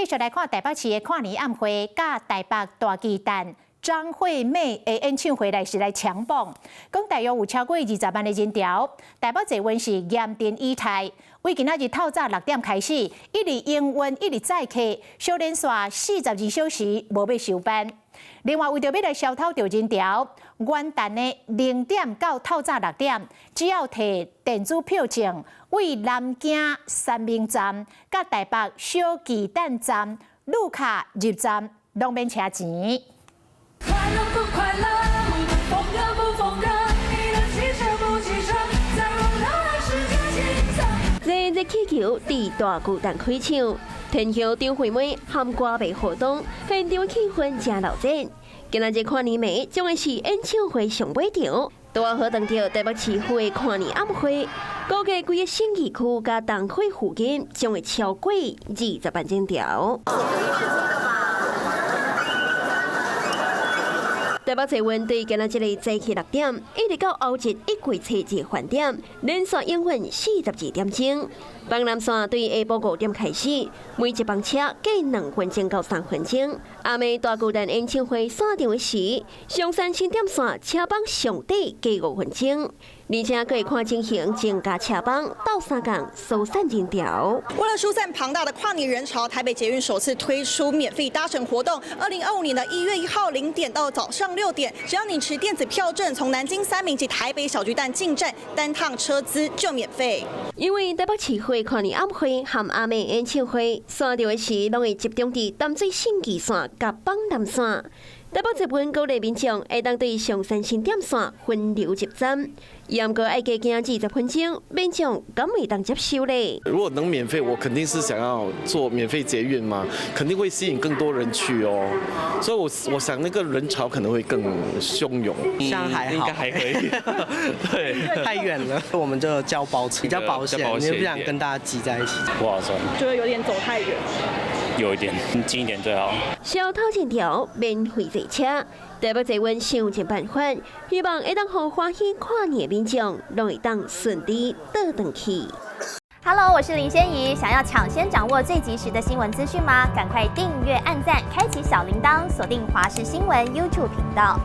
继续来看台北市的跨年晚会，甲台北大巨蛋张惠妹的演唱会来抢榜，讲大约有超过20万的人潮。台北坐温是严阵以待，为今仔日透早6点开始，一直营运一直载客，小连续42小时无要收班。另外，为着要来消透着人潮，元旦的0点到透早6点，只要摕电子票证，为南京三明站、甲台北小巨蛋站、路卡入站，拢免车钱。快乐不快乐，疯热不疯热，你的汽车不汽车，在我的世界欣赏。热热气球伫大巨蛋开唱，天后张惠妹含歌迷活动，现场气氛真热闹。今仔日跨年暝将会是演唱会上尾场，大好当着台北市府的跨年晚会，估计规个信义区甲东区附近将会超过20万人潮。台北坐温对今仔日早起6点，一直到后日一季初一饭店，连续营运42点钟。北南线对下晡5点开始，每一班车计2分钟到3分钟。暗暝大巨蛋演唱会散场时，上山新店线车帮上底计5分钟，而且可以看情形增加车帮到3港疏散人潮。为了疏散庞大的跨年人潮，台北捷运首次推出免费搭乘活动。2025年的1月1号0点到早上6点，只要你持电子票证从南京三民及台北小巨蛋进站，单趟车资就免费。因为台北市会跨年晚会和阿妹演唱会，线条的时拢会集中伫淡水信义线甲北南线。台北这部分各类民众会当对上山新店线分流入站，不过要加行20分钟，民众敢会当接受呢？如果能免费，我肯定是想要做免费捷运嘛，肯定会吸引更多人去哦。所以我想那个人潮可能会更汹涌。像还好，应该还可以。对，太远了，我们就叫包车，比较保险，因为不想跟大家挤在一起。不好算，觉得有点走太远。有一点近一点最好。小偷人潮免费坐车，台北坐温想尽办法，希望会当互欢喜跨年的民众，拢会当顺利倒转去。Hello， 我是林仙怡。想要抢先掌握最及时的新闻资讯吗？赶快订阅、按赞、开启小铃铛，锁定华视新闻 YouTube 频道。